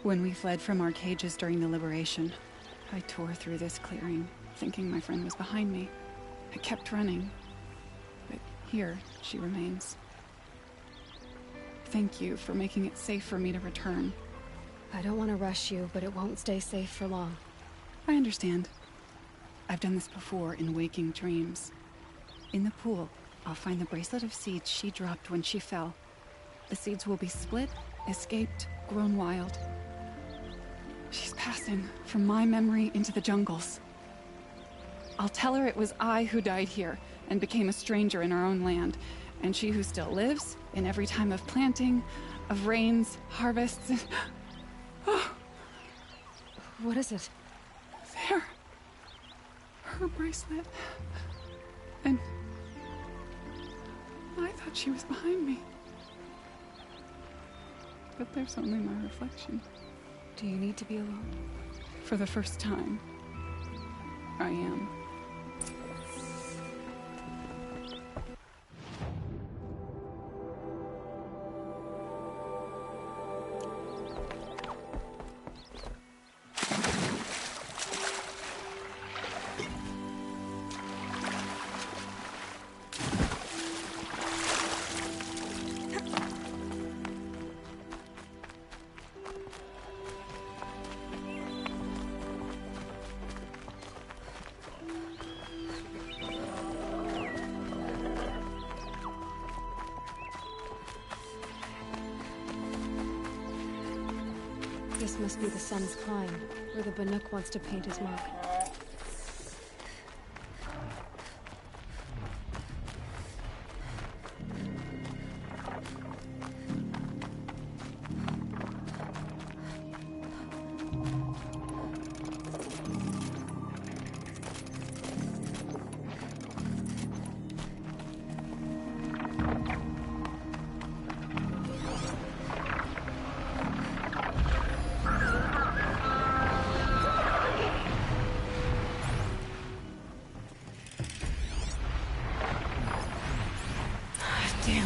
When we fled from our cages during the liberation, I tore through this clearing, thinking my friend was behind me. I kept running, but here she remains. Thank you for making it safe for me to return. I don't want to rush you, but it won't stay safe for long. I understand. I've done this before in waking dreams. In the pool, I'll find the bracelet of seeds she dropped when she fell. The seeds will be split, escaped, grown wild. She's passing from my memory into the jungles. I'll tell her it was I who died here and became a stranger in our own land, and she who still lives in every time of planting, of rains, harvests, and... Oh. What is it? There. Her bracelet. And... I thought she was behind me. But there's only my reflection. Do you need to be alone? For the first time, I am. This must be the Sun's Climb, where the Banuk wants to paint his mark. Damn.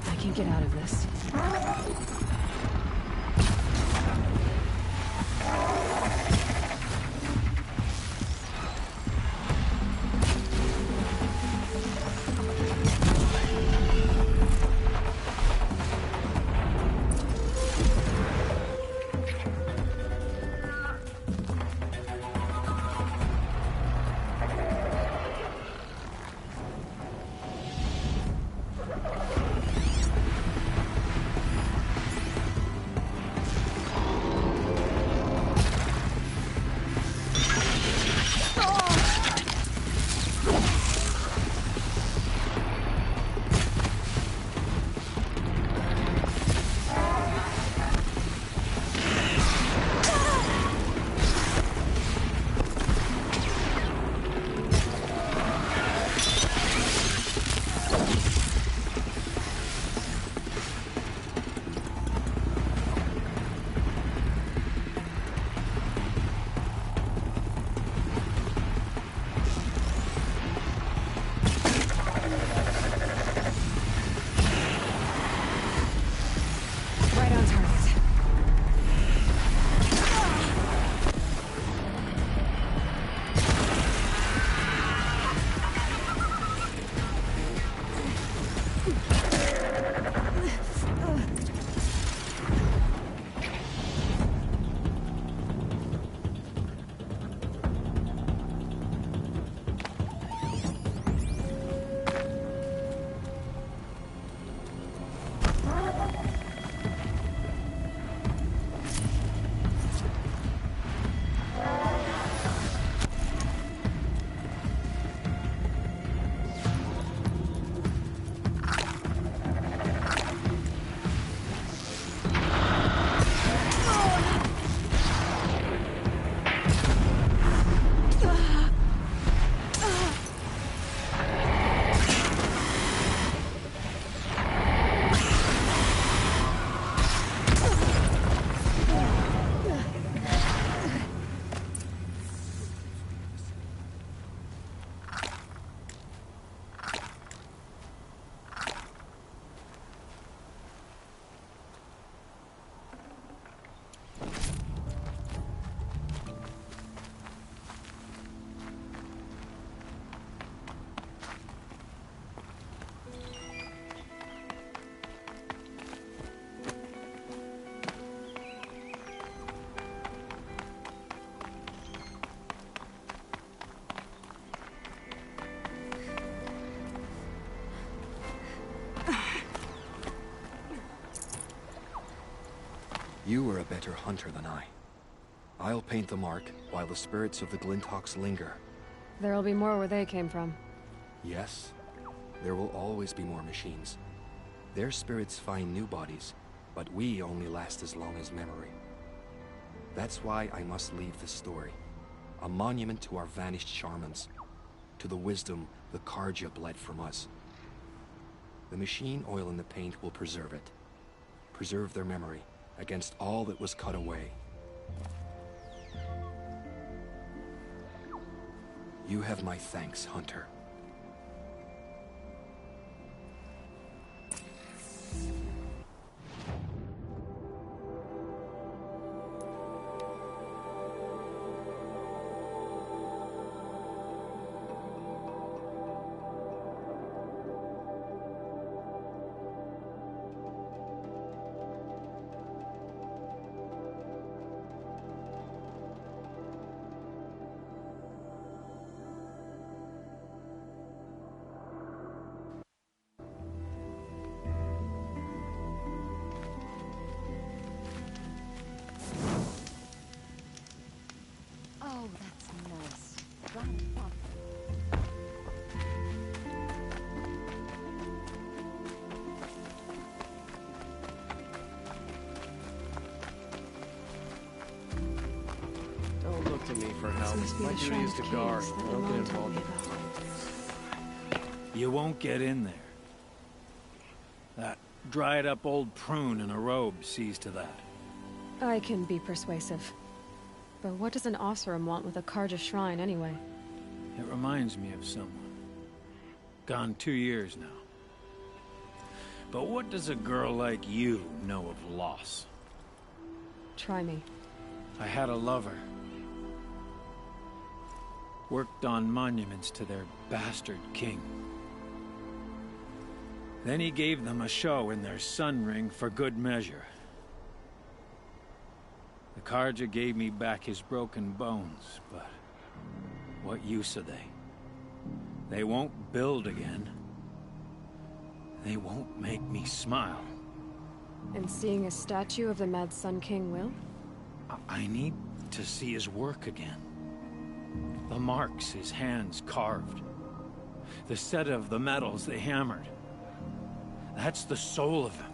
I can get out of this. You were a better hunter than I. I'll paint the mark while the spirits of the Glinthawks linger. There'll be more where they came from. Yes, there will always be more machines. Their spirits find new bodies, but we only last as long as memory. That's why I must leave this story. A monument to our vanished shamans, to the wisdom the Karja bled from us. The machine oil in the paint will preserve it. Preserve their memory against all that was cut away. You have my thanks, Hunter. Oh, that's nice. Glad I thought Don't look to me for help. must be My the duty Shrine is of to Kings guard. that Don't get Mom told me involved. You won't get in there. That dried-up old prune in a robe sees to that. I can be persuasive. But what does an Osram want with a Karja shrine, anyway? It reminds me of someone. Gone 2 years now. But what does a girl like you know of loss? Try me. I had a lover. Worked on monuments to their bastard king. Then he gave them a show in their sun ring for good measure. The Karja gave me back his broken bones, but what use are they? They won't build again. They won't make me smile. And seeing a statue of the Mad Sun King will? I need to see his work again. The marks his hands carved. The set of the metals they hammered. That's the soul of him.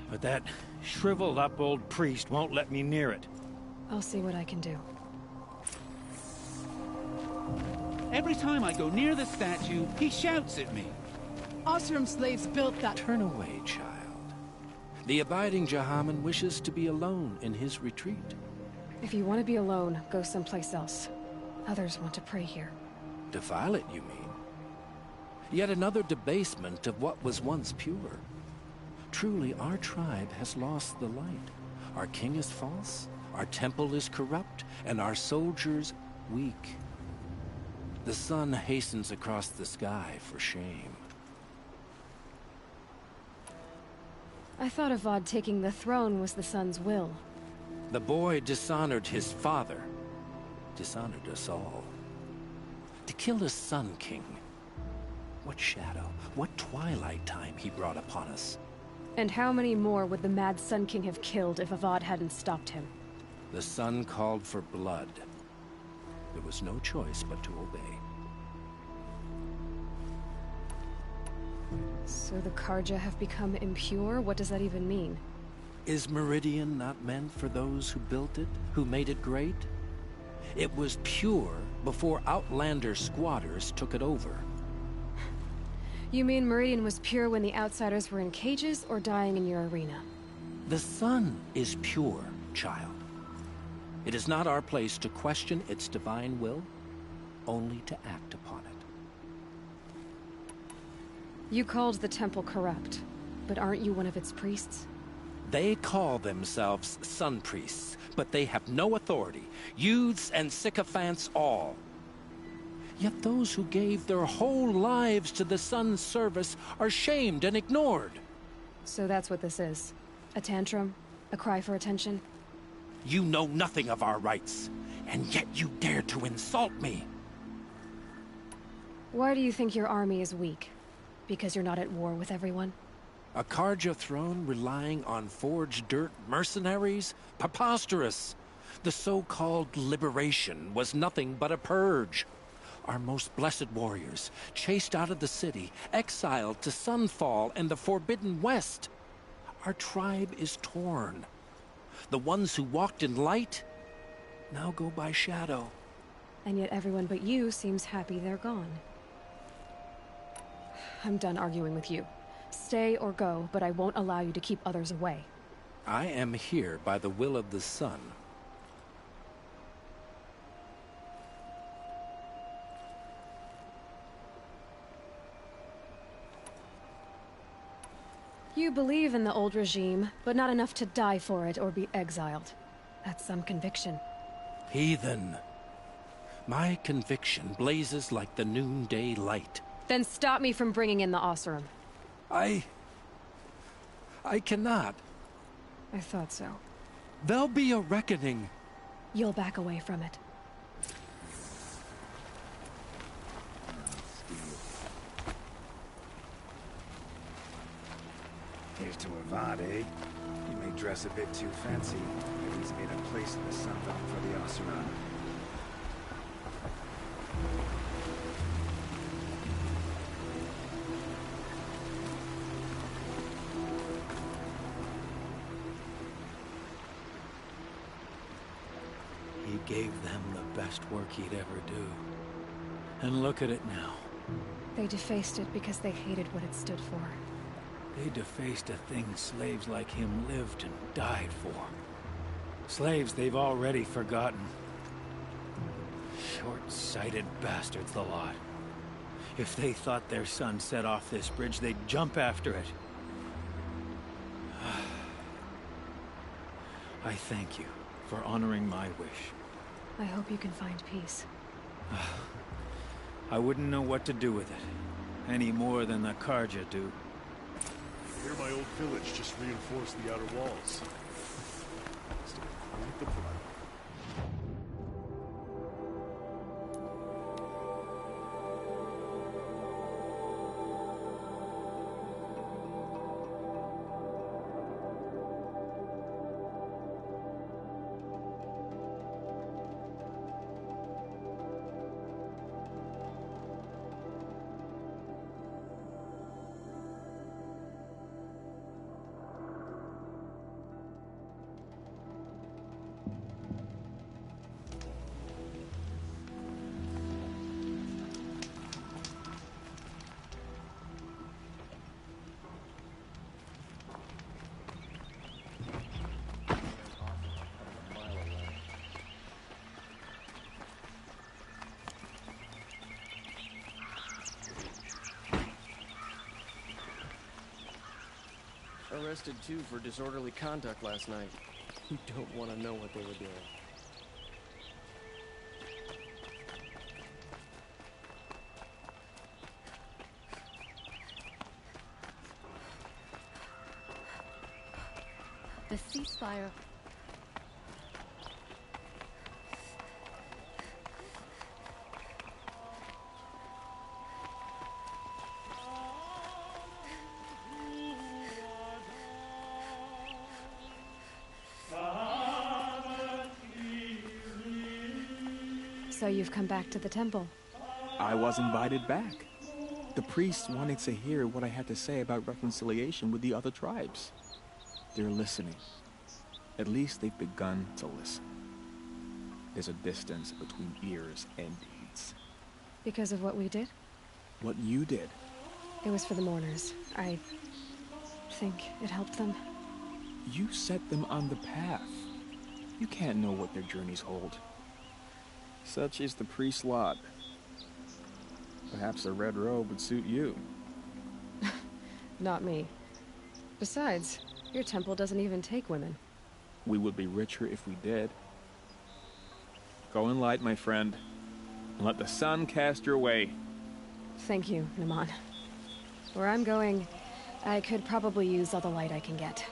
But that shriveled up old priest won't let me near it. I'll see what I can do. Every time I go near the statue, he shouts at me. Osram slaves built that. Turn away, child. The abiding Jahaman wishes to be alone in his retreat. If you want to be alone, go someplace else. Others want to pray here. Defile it, you mean? Yet another debasement of what was once pure. Truly, our tribe has lost the light. Our king is false, our temple is corrupt, and our soldiers weak. The sun hastens across the sky for shame. I thought Avad taking the throne was the sun's will. The boy dishonored his father, dishonored us all. To kill a sun king. What shadow, what twilight time he brought upon us. And how many more would the Mad Sun King have killed if Avad hadn't stopped him? The sun called for blood. There was no choice but to obey. So the Karja have become impure? What does that even mean? Is Meridian not meant for those who built it, who made it great? It was pure before Outlander squatters took it over. You mean Meridian was pure when the outsiders were in cages or dying in your arena? The sun is pure, child. It is not our place to question its divine will, only to act upon it. You called the temple corrupt, but aren't you one of its priests? They call themselves sun priests, but they have no authority. Youths and sycophants all. Yet those who gave their whole lives to the sun's service are shamed and ignored. So that's what this is. A tantrum? A cry for attention? You know nothing of our rights, and yet you dare to insult me. Why do you think your army is weak? Because you're not at war with everyone? A Karja throne relying on forged dirt mercenaries? Preposterous! The so-called liberation was nothing but a purge. Our most blessed warriors, chased out of the city, exiled to Sunfall and the Forbidden West. Our tribe is torn. The ones who walked in light now go by shadow. And yet everyone but you seems happy they're gone. I'm done arguing with you. Stay or go, but I won't allow you to keep others away. I am here by the will of the sun. You believe in the old regime, but not enough to die for it or be exiled. That's some conviction. Heathen. My conviction blazes like the noonday light. Then stop me from bringing in the Oseram. I cannot. I thought so. There'll be a reckoning. You'll back away from it. Here's to Avad, eh? You may dress a bit too fancy, but he's made a place in the Sunbelt for the Oseram. He gave them the best work he'd ever do. And look at it now. They defaced it because they hated what it stood for. They defaced a thing slaves like him lived and died for. Slaves they've already forgotten. Short-sighted bastards, the lot. If they thought their son set off this bridge, they'd jump after it. I thank you for honoring my wish. I hope you can find peace. I wouldn't know what to do with it, any more than the Karja do. Here my old village just reinforced the outer walls. Still quite the plan. Arrested too for disorderly conduct last night. You don't want to know what they were doing. The ceasefire. So you've come back to the temple. I was invited back. The priests wanted to hear what I had to say about reconciliation with the other tribes. They're listening. At least they've begun to listen. There's a distance between ears and deeds. Because of what we did? What you did. It was for the mourners. I think it helped them. You set them on the path. You can't know what their journeys hold. Such is the priest's lot. Perhaps a red robe would suit you. Not me. Besides, your temple doesn't even take women. We would be richer if we did. Go in light, my friend, and let the sun cast your way. Thank you, Naman. Where I'm going, I could probably use all the light I can get.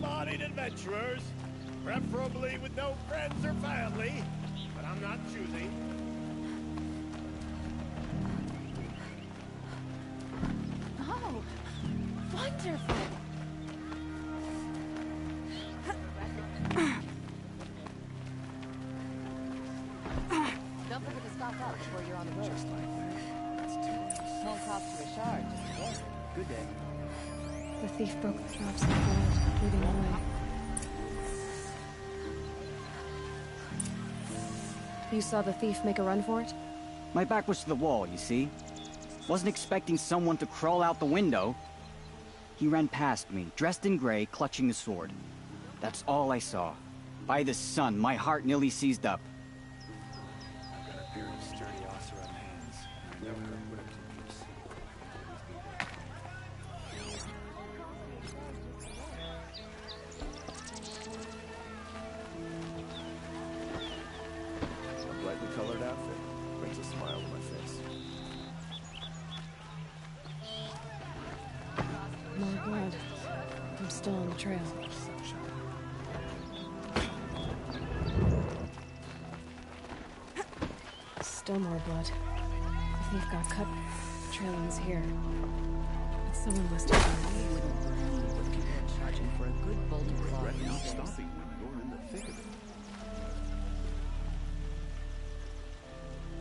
able-bodied adventurers, preferably with no friends or family, but I'm not choosy. Oh, wonderful. Don't forget to stock up before you're on the road. Just like that. That's too nice. Won't cost you a shard, just a bit. Good day. The thief broke the traps and fled, leading away. You saw the thief make a run for it? My back was to the wall, you see? Wasn't expecting someone to crawl out the window. He ran past me, dressed in gray, clutching a sword. That's all I saw. By the sun, my heart nearly seized up. I've got a pair of sturdy Oseram hands, and I never heard what a keep sea. A brightly colored outfit brings a smile to my face. More blood. I'm still on the trail. Still more blood. The thief got cut. The trail ends here. But someone must have done it. Charging for a good bolt of claw. Regret not stopping when you're in the thick of it.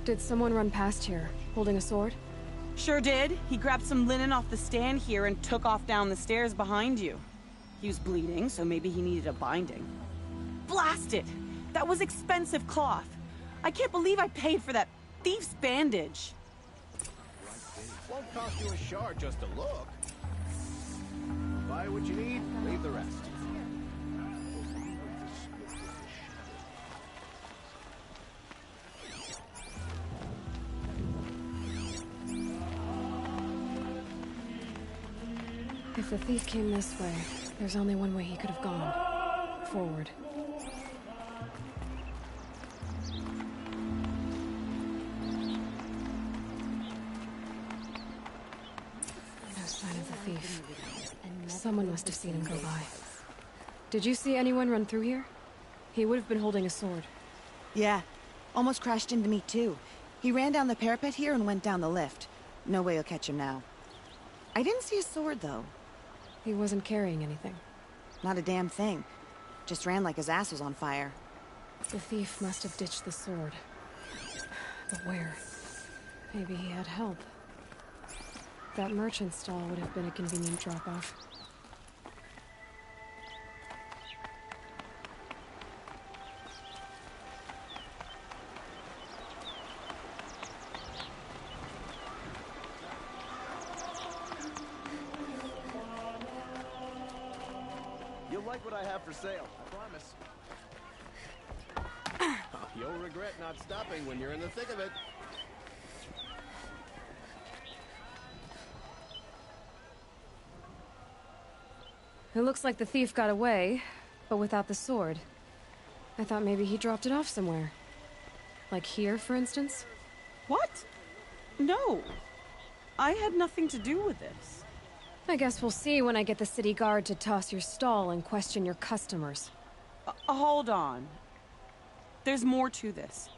Did someone run past here, holding a sword? Sure did. He grabbed some linen off the stand here and took off down the stairs behind you. He was bleeding, so maybe he needed a binding. Blast it! That was expensive cloth. I can't believe I paid for that thief's bandage. Won't cost you a shard just to look. Buy what you need, leave the rest. If the thief came this way, there's only one way he could have gone. Forward. No sign of the thief. Someone must have seen him go by. Did you see anyone run through here? He would have been holding a sword. Yeah. Almost crashed into me, too. He ran down the parapet here and went down the lift. No way you'll catch him now. I didn't see a sword, though. He wasn't carrying anything. Not a damn thing. Just ran like his ass was on fire. The thief must have ditched the sword. But where? Maybe he had help. That merchant stall would have been a convenient drop-off. You'll like what I have for sale, I promise. You'll regret not stopping when you're in the thick of it. It looks like the thief got away, but without the sword. I thought maybe he dropped it off somewhere. Like here, for instance? What? No. I had nothing to do with this. I guess we'll see when I get the city guard to toss your stall and question your customers. Hold on. There's more to this.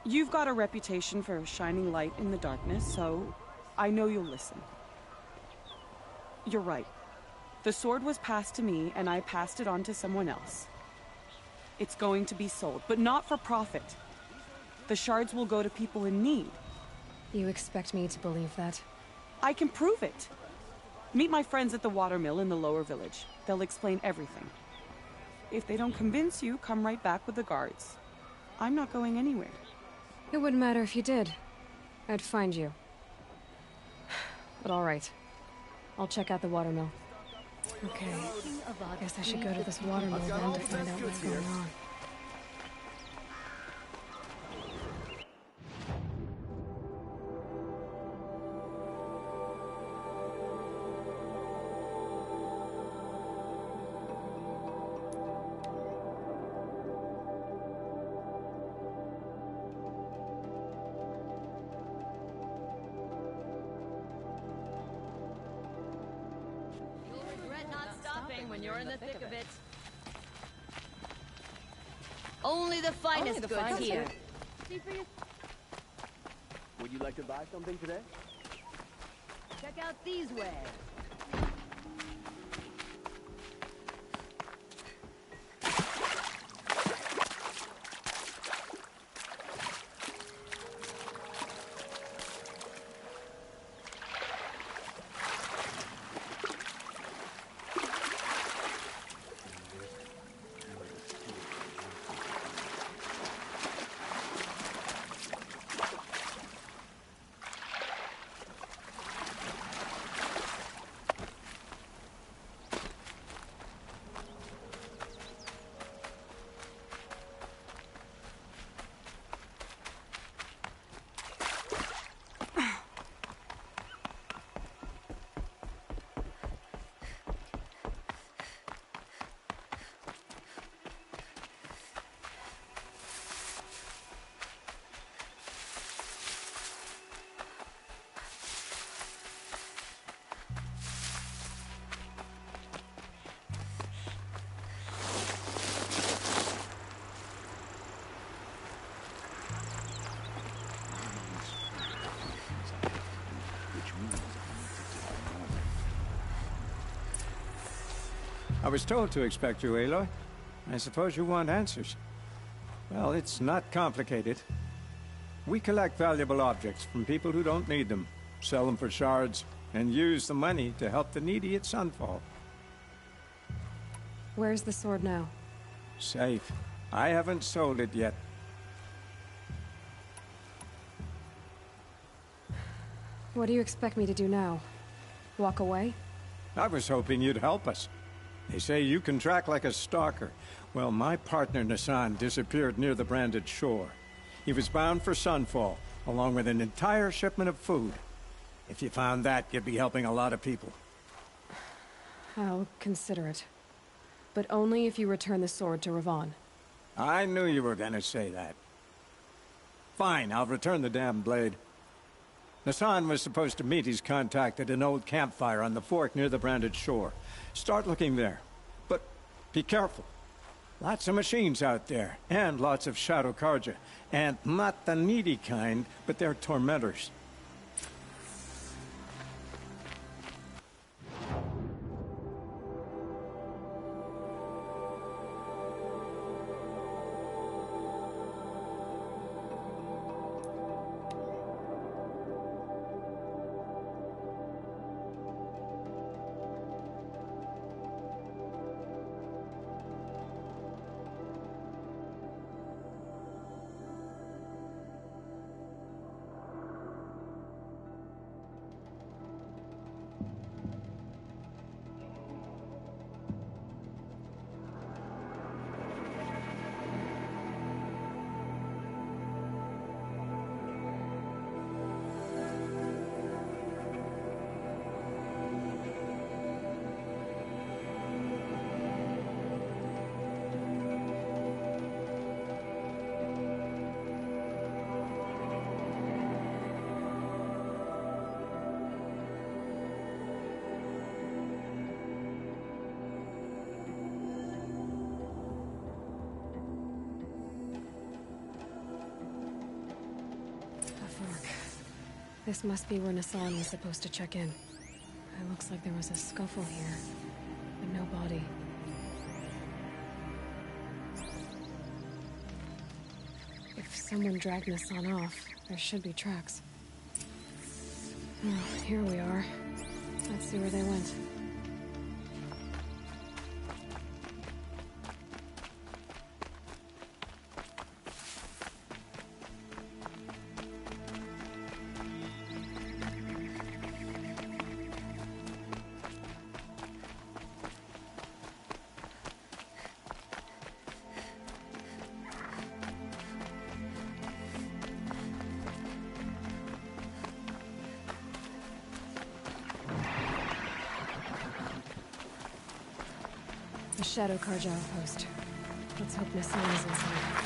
You've got a reputation for shining light in the darkness, so I know you'll listen. You're right. The sword was passed to me, and I passed it on to someone else. It's going to be sold, but not for profit. The shards will go to people in need. You expect me to believe that? I can prove it. Meet my friends at the watermill in the lower village. They'll explain everything. If they don't convince you, come right back with the guards. I'm not going anywhere. It wouldn't matter if you did. I'd find you. But all right. I'll check out the watermill. Okay. Guess I should go to this watermill then to find out what's going on. when you're in the thick of it. Only the finest goods here. See for you. Would you like to buy something today? Check out these wares. I was told to expect you, Aloy. I suppose you want answers. Well, it's not complicated. We collect valuable objects from people who don't need them, sell them for shards, and use the money to help the needy at Sunfall. Where's the sword now? Safe. I haven't sold it yet. What do you expect me to do now? Walk away? I was hoping you'd help us. They say you can track like a stalker. Well, my partner Nassan disappeared near the branded shore. He was bound for Sunfall, along with an entire shipment of food. If you found that, you'd be helping a lot of people. I'll consider it. But only if you return the sword to Ravon. I knew you were gonna say that. Fine, I'll return the damn blade. Nassan was supposed to meet his contact at an old campfire on the fork near the branded shore. Start looking there. But be careful. Lots of machines out there, and lots of Shadow Karja. And not the needy kind, but they're tormentors. This must be where Nassan was supposed to check in. It looks like there was a scuffle here, but no body. If someone dragged Nassan off, there should be tracks. Oh, here we are. Let's see where they went. The Shadow Karja outpost. Let's hope Nassan is inside.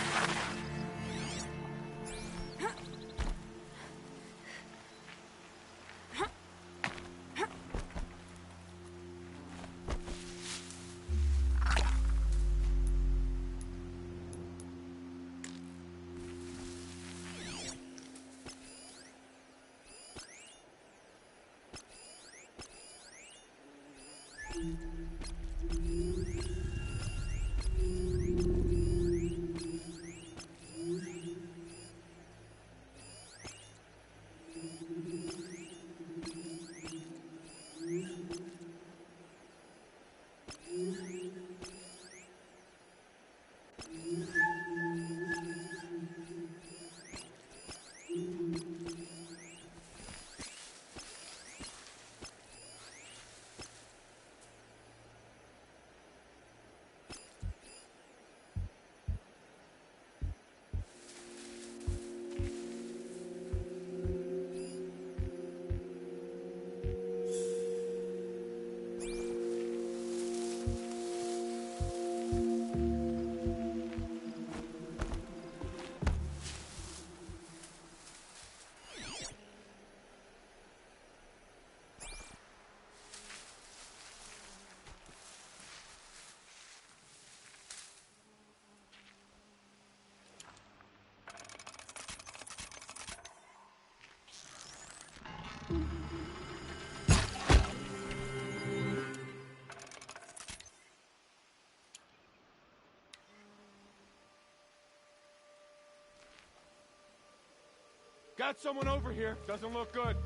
Got someone over here. Doesn't look good.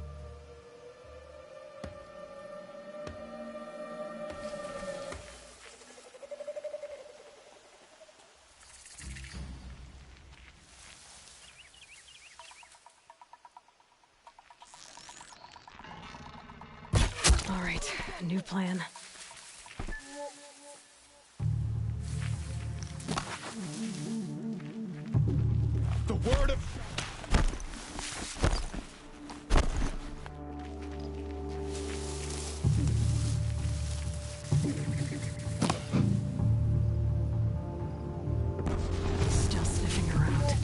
All right, new plan. The word of... Still sniffing around.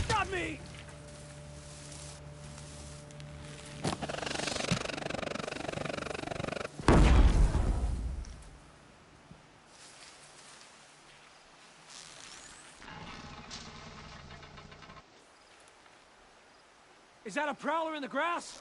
Got me! Is that a prowler in the grass?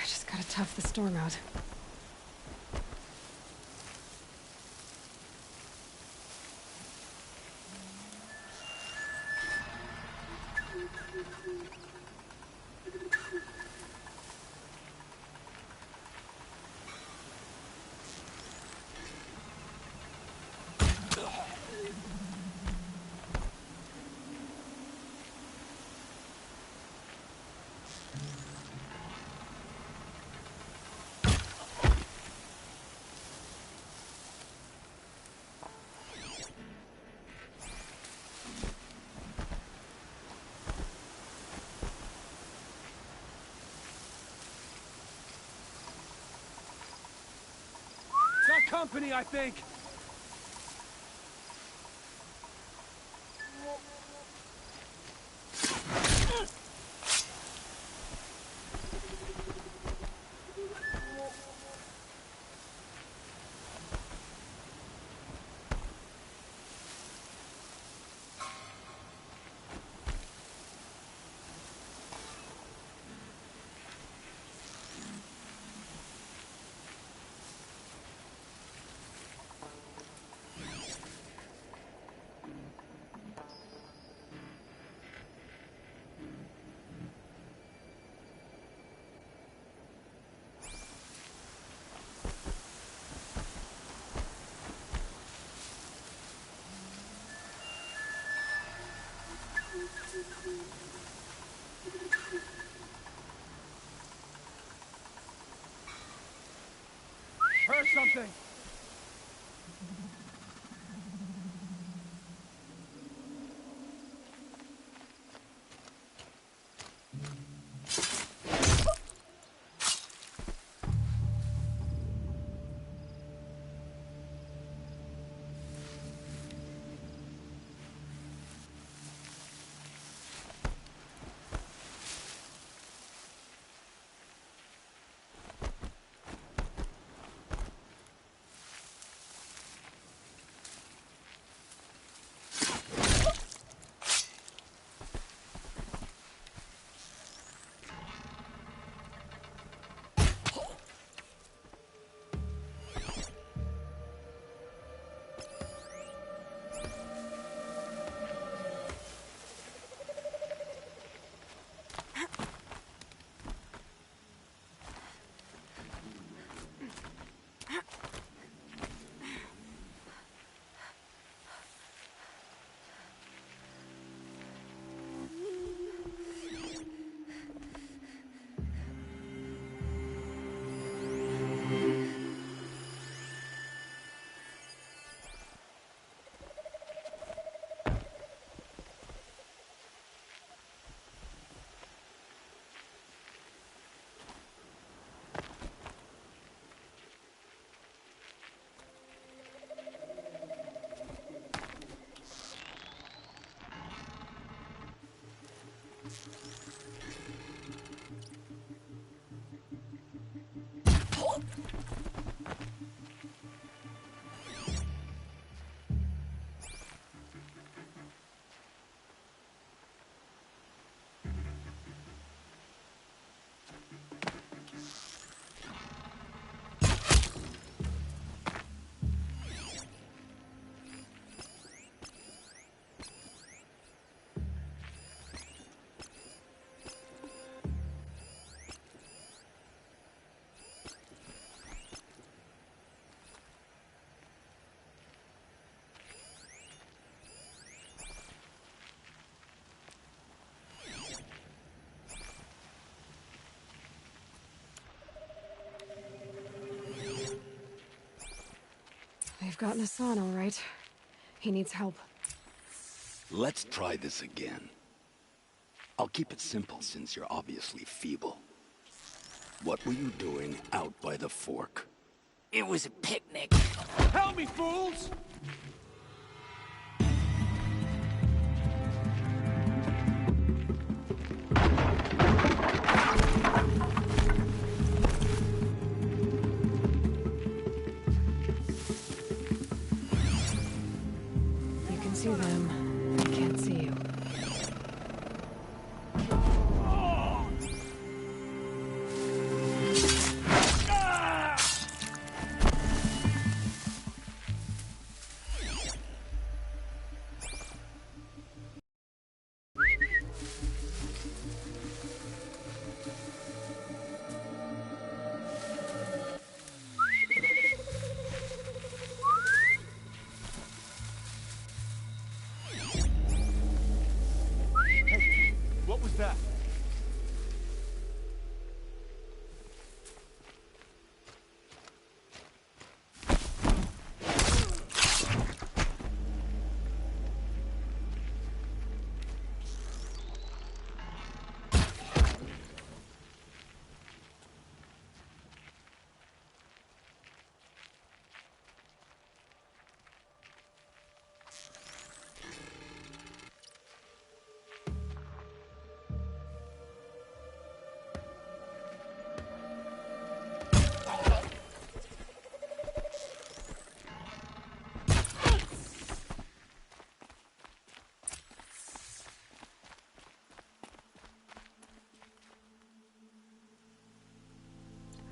Just gotta tough the storm out. Got company, I think. thing! They've gotten Hassan, all right. He needs help. Let's try this again. I'll keep it simple since you're obviously feeble. What were you doing out by the fork? It was a picnic. Help me, fools! You can see them. I can't see you. What was that?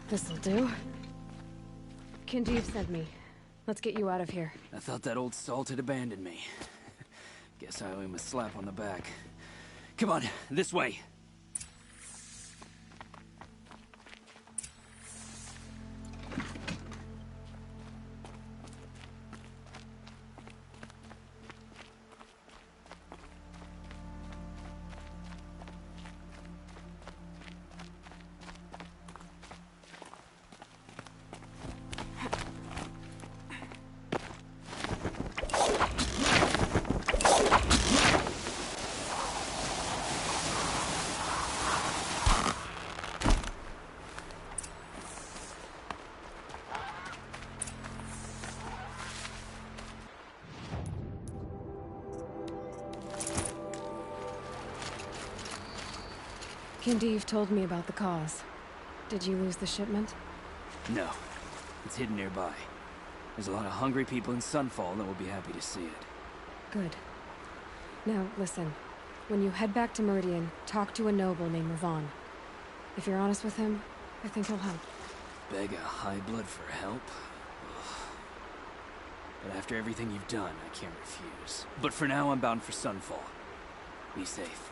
This'll do. Kinjeev sent me. Let's get you out of here. I thought that old salt had abandoned me. Guess I owe him a slap on the back. Come on, this way. Kindeev told me about the cause. Did you lose the shipment? No. It's hidden nearby. There's a lot of hungry people in Sunfall that will be happy to see it. Good. Now, listen. When you head back to Meridian, talk to a noble named Ravon. If you're honest with him, I think he'll help. Beg a high blood for help? Ugh. But after everything you've done, I can't refuse. But for now, I'm bound for Sunfall. Be safe.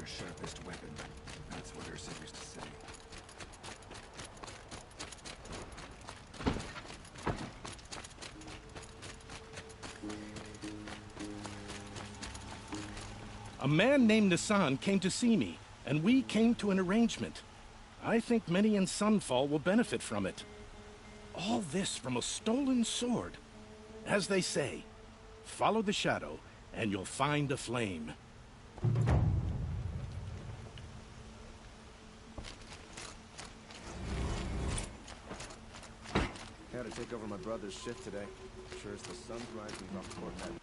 Sharpest weapon. That's what Ursa used to say. A man named Nissan came to see me, and we came to an arrangement. I think many in Sunfall will benefit from it. All this from a stolen sword. As they say, follow the shadow, and you'll find a flame. Had to take over my brother's shift today. Sure as the sun's rising off Port Head.